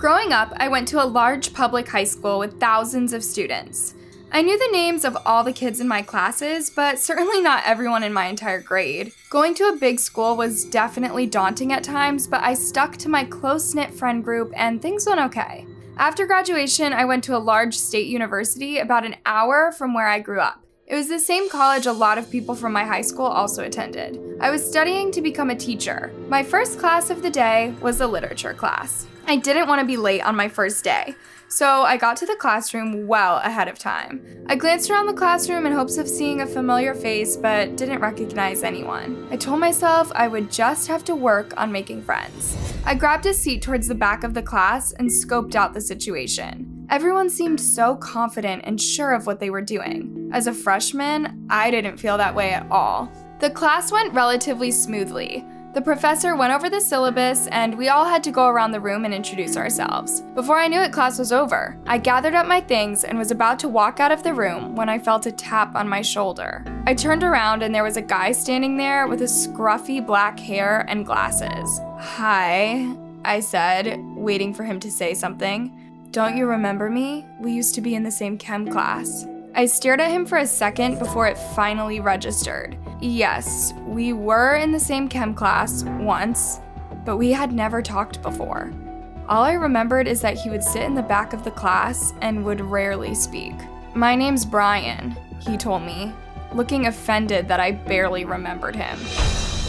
Growing up, I went to a large public high school with thousands of students. I knew the names of all the kids in my classes, but certainly not everyone in my entire grade. Going to a big school was definitely daunting at times, but I stuck to my close-knit friend group and things went okay. After graduation, I went to a large state university about an hour from where I grew up. It was the same college a lot of people from my high school also attended. I was studying to become a teacher. My first class of the day was a literature class. I didn't want to be late on my first day, so I got to the classroom well ahead of time. I glanced around the classroom in hopes of seeing a familiar face, but didn't recognize anyone. I told myself I would just have to work on making friends. I grabbed a seat towards the back of the class and scoped out the situation. Everyone seemed so confident and sure of what they were doing. As a freshman, I didn't feel that way at all. The class went relatively smoothly. The professor went over the syllabus, and we all had to go around the room and introduce ourselves. Before I knew it, class was over. I gathered up my things and was about to walk out of the room when I felt a tap on my shoulder. I turned around and there was a guy standing there with a scruffy black hair and glasses. "Hi," I said, waiting for him to say something. "Don't you remember me? We used to be in the same chem class." I stared at him for a second before it finally registered. Yes, we were in the same chem class once, but we had never talked before. All I remembered is that he would sit in the back of the class and would rarely speak. "My name's Brian," he told me, looking offended that I barely remembered him.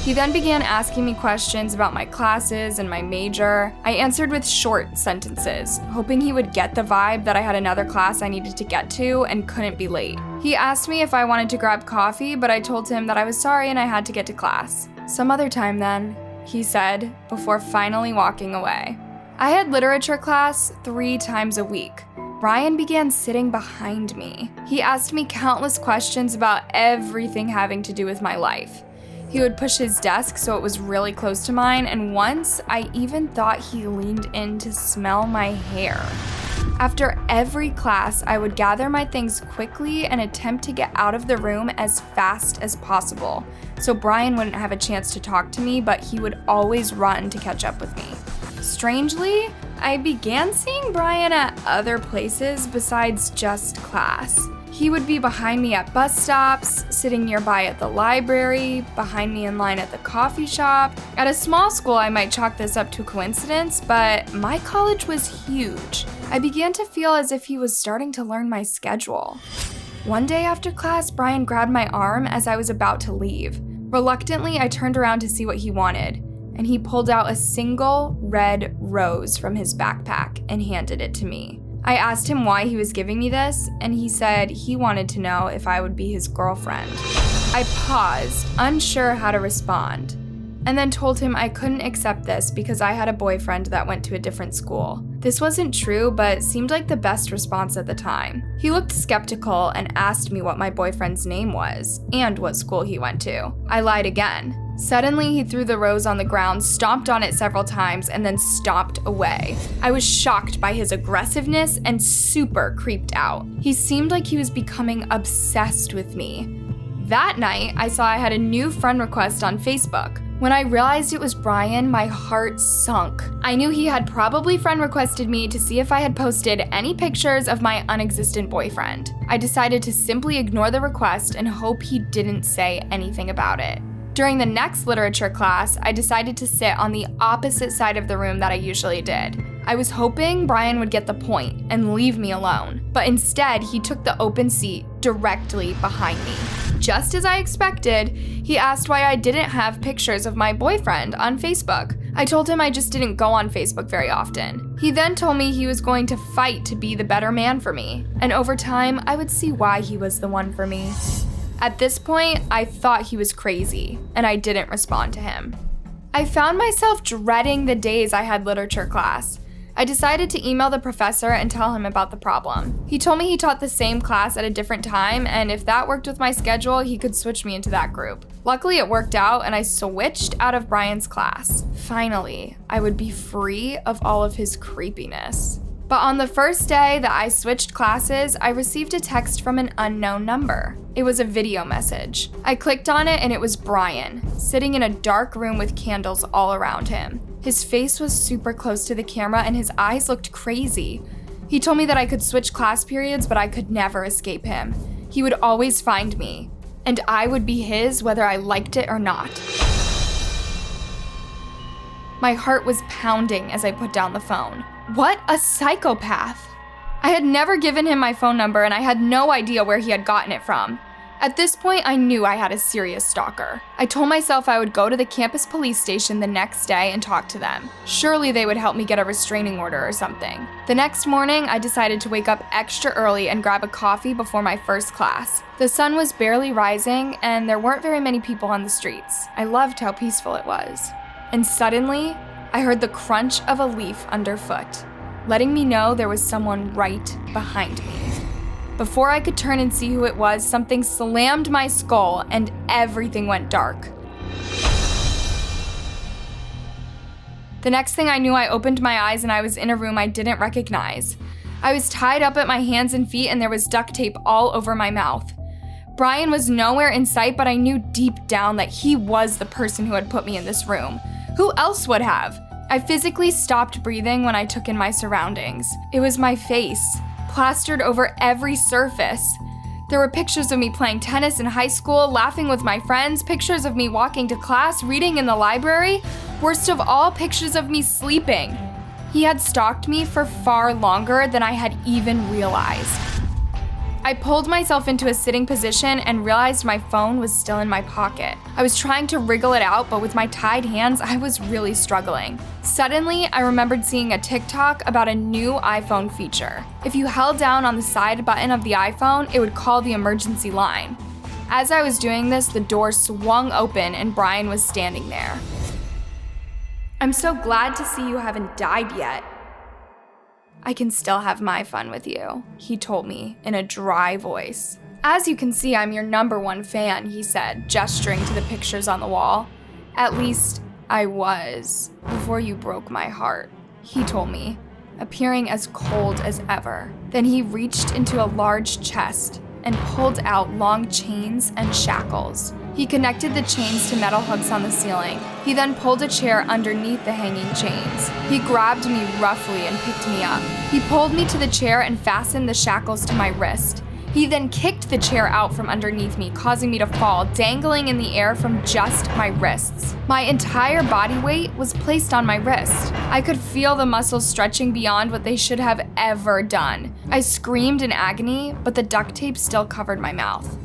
He then began asking me questions about my classes and my major. I answered with short sentences, hoping he would get the vibe that I had another class I needed to get to and couldn't be late. He asked me if I wanted to grab coffee, but I told him that I was sorry and I had to get to class. "Some other time then," he said, before finally walking away. I had literature class 3 times a week. Brian began sitting behind me. He asked me countless questions about everything having to do with my life. He would push his desk so it was really close to mine, and once I even thought he leaned in to smell my hair. After every class, I would gather my things quickly and attempt to get out of the room as fast as possible, so Brian wouldn't have a chance to talk to me, but he would always run to catch up with me. Strangely, I began seeing Brian at other places besides just class. He would be behind me at bus stops, sitting nearby at the library, behind me in line at the coffee shop. At a small school, I might chalk this up to coincidence, but my college was huge. I began to feel as if he was starting to learn my schedule. One day after class, Brian grabbed my arm as I was about to leave. Reluctantly, I turned around to see what he wanted, and he pulled out a single red rose from his backpack and handed it to me. I asked him why he was giving me this, and he said he wanted to know if I would be his girlfriend. I paused, unsure how to respond, and then told him I couldn't accept this because I had a boyfriend that went to a different school. This wasn't true, but seemed like the best response at the time. He looked skeptical and asked me what my boyfriend's name was and what school he went to. I lied again. Suddenly, he threw the rose on the ground, stomped on it several times, and then stomped away. I was shocked by his aggressiveness and super creeped out. He seemed like he was becoming obsessed with me. That night, I saw I had a new friend request on Facebook. When I realized it was Brian, my heart sunk. I knew he had probably friend requested me to see if I had posted any pictures of my unexistent boyfriend. I decided to simply ignore the request and hope he didn't say anything about it. During the next literature class, I decided to sit on the opposite side of the room that I usually did. I was hoping Brian would get the point and leave me alone, but instead he took the open seat directly behind me. Just as I expected, he asked why I didn't have pictures of my boyfriend on Facebook. I told him I just didn't go on Facebook very often. He then told me he was going to fight to be the better man for me, and over time, I would see why he was the one for me. At this point, I thought he was crazy, and I didn't respond to him. I found myself dreading the days I had literature class. I decided to email the professor and tell him about the problem. He told me he taught the same class at a different time, and if that worked with my schedule, he could switch me into that group. Luckily, it worked out, and I switched out of Brian's class. Finally, I would be free of all of his creepiness. But on the first day that I switched classes, I received a text from an unknown number. It was a video message. I clicked on it and it was Brian, sitting in a dark room with candles all around him. His face was super close to the camera and his eyes looked crazy. He told me that I could switch class periods, but I could never escape him. He would always find me, and I would be his whether I liked it or not. My heart was pounding as I put down the phone. What a psychopath! I had never given him my phone number and I had no idea where he had gotten it from. At this point, I knew I had a serious stalker. I told myself I would go to the campus police station the next day and talk to them. Surely they would help me get a restraining order or something. The next morning, I decided to wake up extra early and grab a coffee before my first class. The sun was barely rising and there weren't very many people on the streets. I loved how peaceful it was. And suddenly, I heard the crunch of a leaf underfoot, letting me know there was someone right behind me. Before I could turn and see who it was, something slammed my skull and everything went dark. The next thing I knew, I opened my eyes and I was in a room I didn't recognize. I was tied up at my hands and feet and there was duct tape all over my mouth. Brian was nowhere in sight, but I knew deep down that he was the person who had put me in this room. Who else would have? I physically stopped breathing when I took in my surroundings. It was my face, plastered over every surface. There were pictures of me playing tennis in high school, laughing with my friends, pictures of me walking to class, reading in the library. Worst of all, pictures of me sleeping. He had stalked me for far longer than I had even realized. I pulled myself into a sitting position and realized my phone was still in my pocket. I was trying to wriggle it out, but with my tied hands, I was really struggling. Suddenly, I remembered seeing a TikTok about a new iPhone feature. If you held down on the side button of the iPhone, it would call the emergency line. As I was doing this, the door swung open and Brian was standing there. "I'm so glad to see you haven't died yet. I can still have my fun with you," he told me in a dry voice. "As you can see, I'm your #1 fan," he said, gesturing to the pictures on the wall. "At least, I was, before you broke my heart," he told me, appearing as cold as ever. Then he reached into a large chest and pulled out long chains and shackles. He connected the chains to metal hooks on the ceiling. He then pulled a chair underneath the hanging chains. He grabbed me roughly and picked me up. He pulled me to the chair and fastened the shackles to my wrist. He then kicked the chair out from underneath me, causing me to fall, dangling in the air from just my wrists. My entire body weight was placed on my wrist. I could feel the muscles stretching beyond what they should have ever done. I screamed in agony, but the duct tape still covered my mouth.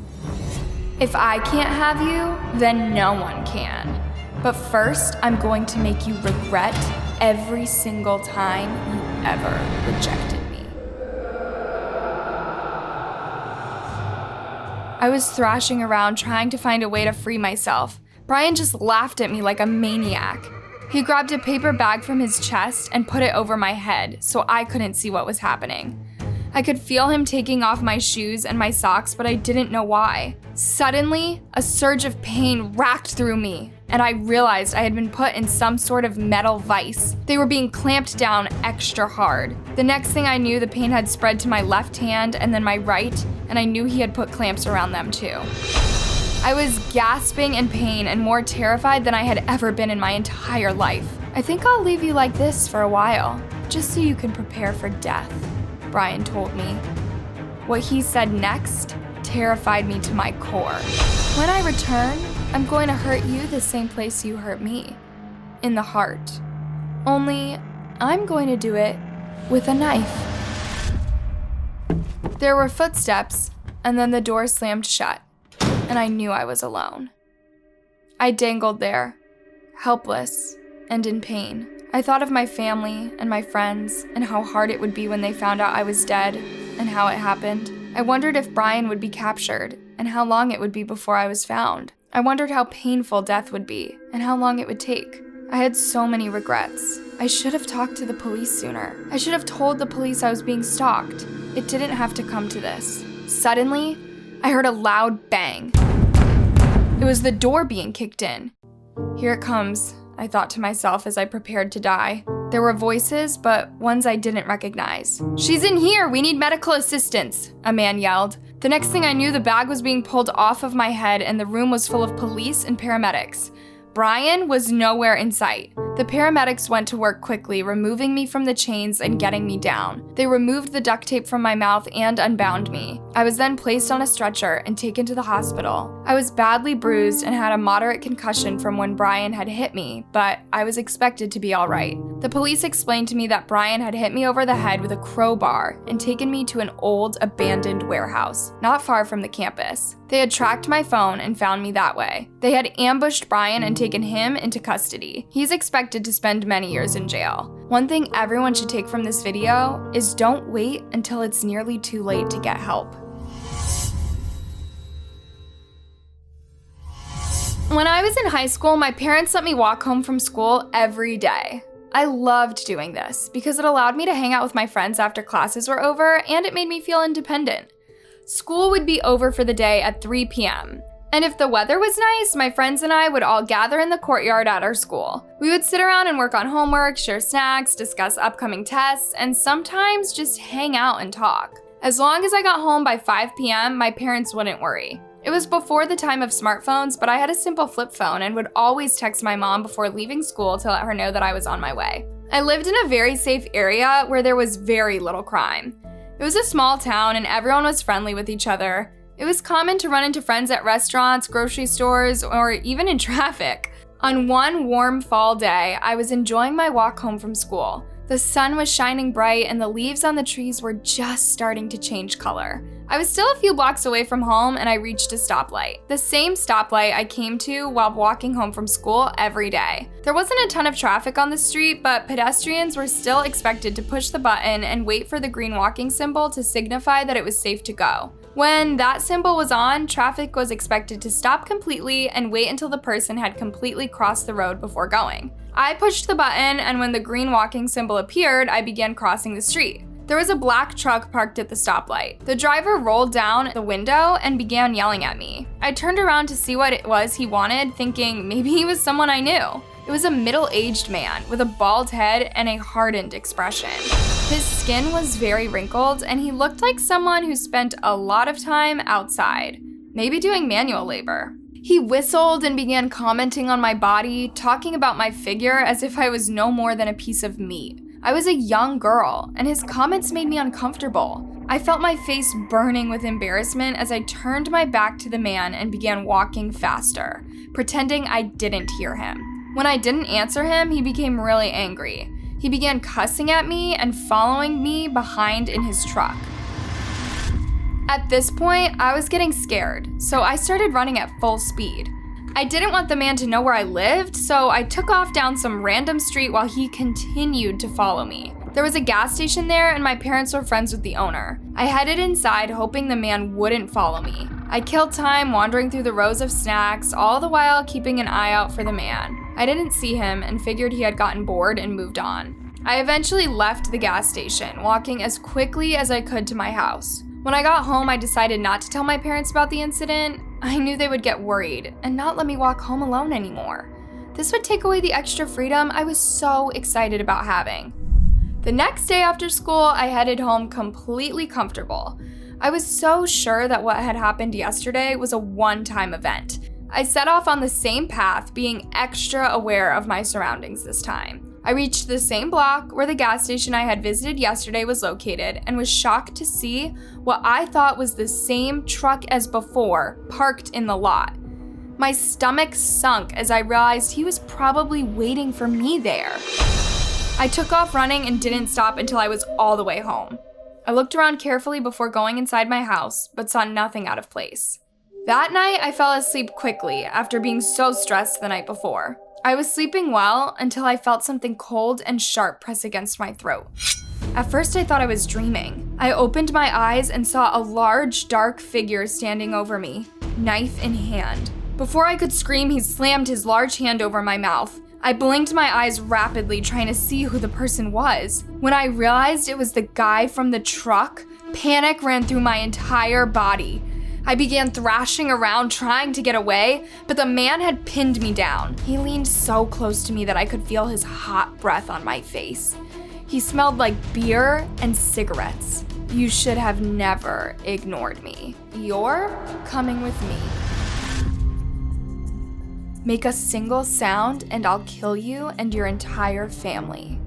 If I can't have you, then no one can. But first, I'm going to make you regret every single time you ever rejected me. I was thrashing around trying to find a way to free myself. Brian just laughed at me like a maniac. He grabbed a paper bag from his chest and put it over my head so I couldn't see what was happening. I could feel him taking off my shoes and my socks, but I didn't know why. Suddenly, a surge of pain racked through me, and I realized I had been put in some sort of metal vise. They were being clamped down extra hard. The next thing I knew, the pain had spread to my left hand and then my right, and I knew he had put clamps around them too. I was gasping in pain and more terrified than I had ever been in my entire life. "I think I'll leave you like this for a while, just so you can prepare for death," Brian told me. What he said next terrified me to my core. "When I return, I'm going to hurt you the same place you hurt me, in the heart. Only, I'm going to do it with a knife." There were footsteps, and then the door slammed shut, and I knew I was alone. I dangled there, helpless and in pain. I thought of my family and my friends and how hard it would be when they found out I was dead and how it happened. I wondered if Brian would be captured and how long it would be before I was found. I wondered how painful death would be and how long it would take. I had so many regrets. I should have talked to the police sooner. I should have told the police I was being stalked. It didn't have to come to this. Suddenly, I heard a loud bang. It was the door being kicked in. "Here it comes," I thought to myself as I prepared to die. There were voices, but ones I didn't recognize. "She's in here! We need medical assistance!" a man yelled. The next thing I knew, the bag was being pulled off of my head and the room was full of police and paramedics. Brian was nowhere in sight. The paramedics went to work quickly, removing me from the chains and getting me down. They removed the duct tape from my mouth and unbound me. I was then placed on a stretcher and taken to the hospital. I was badly bruised and had a moderate concussion from when Brian had hit me, but I was expected to be all right. The police explained to me that Brian had hit me over the head with a crowbar and taken me to an old, abandoned warehouse, not far from the campus. They had tracked my phone and found me that way. They had ambushed Brian and taken him into custody. He's expected to spend many years in jail. One thing everyone should take from this video is don't wait until it's nearly too late to get help. When I was in high school, my parents let me walk home from school every day. I loved doing this because it allowed me to hang out with my friends after classes were over, and it made me feel independent. School would be over for the day at 3 p.m. And if the weather was nice, my friends and I would all gather in the courtyard at our school. We would sit around and work on homework, share snacks, discuss upcoming tests, and sometimes just hang out and talk. As long as I got home by 5 p.m., my parents wouldn't worry. It was before the time of smartphones, but I had a simple flip phone and would always text my mom before leaving school to let her know that I was on my way. I lived in a very safe area where there was very little crime. It was a small town and everyone was friendly with each other. It was common to run into friends at restaurants, grocery stores, or even in traffic. On one warm fall day, I was enjoying my walk home from school. The sun was shining bright and the leaves on the trees were just starting to change color. I was still a few blocks away from home and I reached a stoplight. The same stoplight I came to while walking home from school every day. There wasn't a ton of traffic on the street, but pedestrians were still expected to push the button and wait for the green walking symbol to signify that it was safe to go. When that symbol was on, traffic was expected to stop completely and wait until the person had completely crossed the road before going. I pushed the button, and when the green walking symbol appeared, I began crossing the street. There was a black truck parked at the stoplight. The driver rolled down the window and began yelling at me. I turned around to see what it was he wanted, thinking maybe he was someone I knew. It was a middle-aged man with a bald head and a hardened expression. His skin was very wrinkled, and he looked like someone who spent a lot of time outside, maybe doing manual labor. He whistled and began commenting on my body, talking about my figure as if I was no more than a piece of meat. I was a young girl, and his comments made me uncomfortable. I felt my face burning with embarrassment as I turned my back to the man and began walking faster, pretending I didn't hear him. When I didn't answer him, he became really angry. He began cussing at me and following me behind in his truck. At this point, I was getting scared, so I started running at full speed. I didn't want the man to know where I lived, so I took off down some random street while he continued to follow me. There was a gas station there and my parents were friends with the owner. I headed inside hoping the man wouldn't follow me. I killed time wandering through the rows of snacks, all the while keeping an eye out for the man. I didn't see him and figured he had gotten bored and moved on. I eventually left the gas station, walking as quickly as I could to my house. When I got home, I decided not to tell my parents about the incident. I knew they would get worried and not let me walk home alone anymore. This would take away the extra freedom I was so excited about having. The next day after school, I headed home completely comfortable. I was so sure that what had happened yesterday was a one-time event. I set off on the same path, being extra aware of my surroundings this time. I reached the same block where the gas station I had visited yesterday was located and was shocked to see what I thought was the same truck as before, parked in the lot. My stomach sunk as I realized he was probably waiting for me there. I took off running and didn't stop until I was all the way home. I looked around carefully before going inside my house, but saw nothing out of place. That night, I fell asleep quickly after being so stressed the night before. I was sleeping well until I felt something cold and sharp press against my throat. At first, I thought I was dreaming. I opened my eyes and saw a large, dark figure standing over me, knife in hand. Before I could scream, he slammed his large hand over my mouth. I blinked my eyes rapidly, trying to see who the person was. When I realized it was the guy from the truck, panic ran through my entire body. I began thrashing around trying to get away, but the man had pinned me down. He leaned so close to me that I could feel his hot breath on my face. He smelled like beer and cigarettes. You should have never ignored me. You're coming with me. Make a single sound and I'll kill you and your entire family.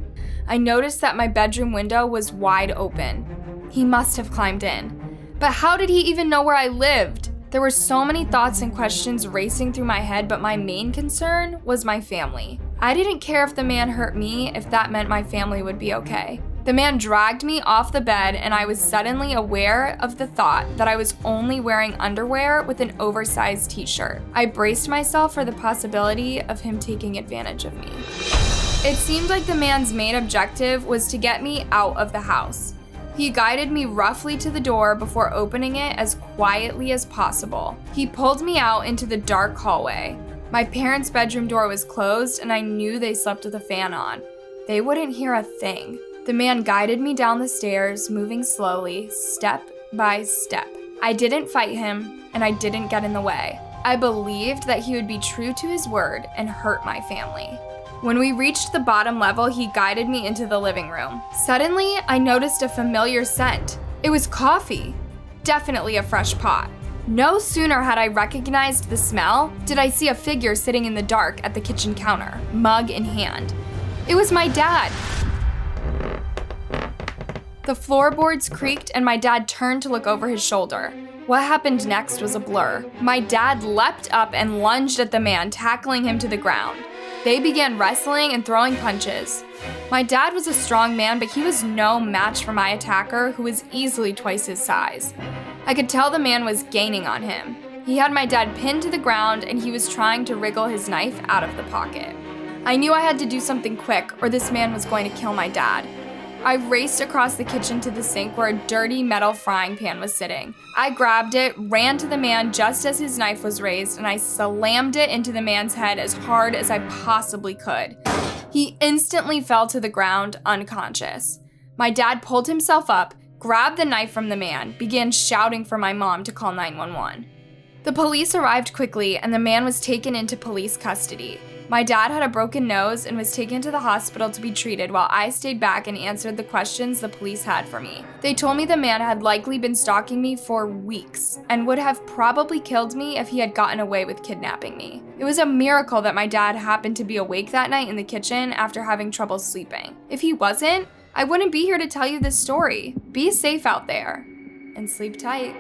I noticed that my bedroom window was wide open. He must have climbed in. But how did he even know where I lived? There were so many thoughts and questions racing through my head, but my main concern was my family. I didn't care if the man hurt me if that meant my family would be okay. The man dragged me off the bed, and I was suddenly aware of the thought that I was only wearing underwear with an oversized t-shirt. I braced myself for the possibility of him taking advantage of me. It seemed like the man's main objective was to get me out of the house. He guided me roughly to the door before opening it as quietly as possible. He pulled me out into the dark hallway. My parents' bedroom door was closed, and I knew they slept with a fan on. They wouldn't hear a thing. The man guided me down the stairs, moving slowly, step by step. I didn't fight him, and I didn't get in the way. I believed that he would be true to his word and hurt my family. When we reached the bottom level, he guided me into the living room. Suddenly, I noticed a familiar scent. It was coffee. Definitely a fresh pot. No sooner had I recognized the smell, did I see a figure sitting in the dark at the kitchen counter, mug in hand. It was my dad. The floorboards creaked and my dad turned to look over his shoulder. What happened next was a blur. My dad leapt up and lunged at the man, tackling him to the ground. They began wrestling and throwing punches. My dad was a strong man, but he was no match for my attacker, who was easily twice his size. I could tell the man was gaining on him. He had my dad pinned to the ground, and he was trying to wriggle his knife out of the pocket. I knew I had to do something quick, or this man was going to kill my dad. I raced across the kitchen to the sink where a dirty metal frying pan was sitting. I grabbed it, ran to the man just as his knife was raised, and I slammed it into the man's head as hard as I possibly could. He instantly fell to the ground, unconscious. My dad pulled himself up, grabbed the knife from the man, began shouting for my mom to call 911. The police arrived quickly, and the man was taken into police custody. My dad had a broken nose and was taken to the hospital to be treated while I stayed back and answered the questions the police had for me. They told me the man had likely been stalking me for weeks and would have probably killed me if he had gotten away with kidnapping me. It was a miracle that my dad happened to be awake that night in the kitchen after having trouble sleeping. If he wasn't, I wouldn't be here to tell you this story. Be safe out there and sleep tight.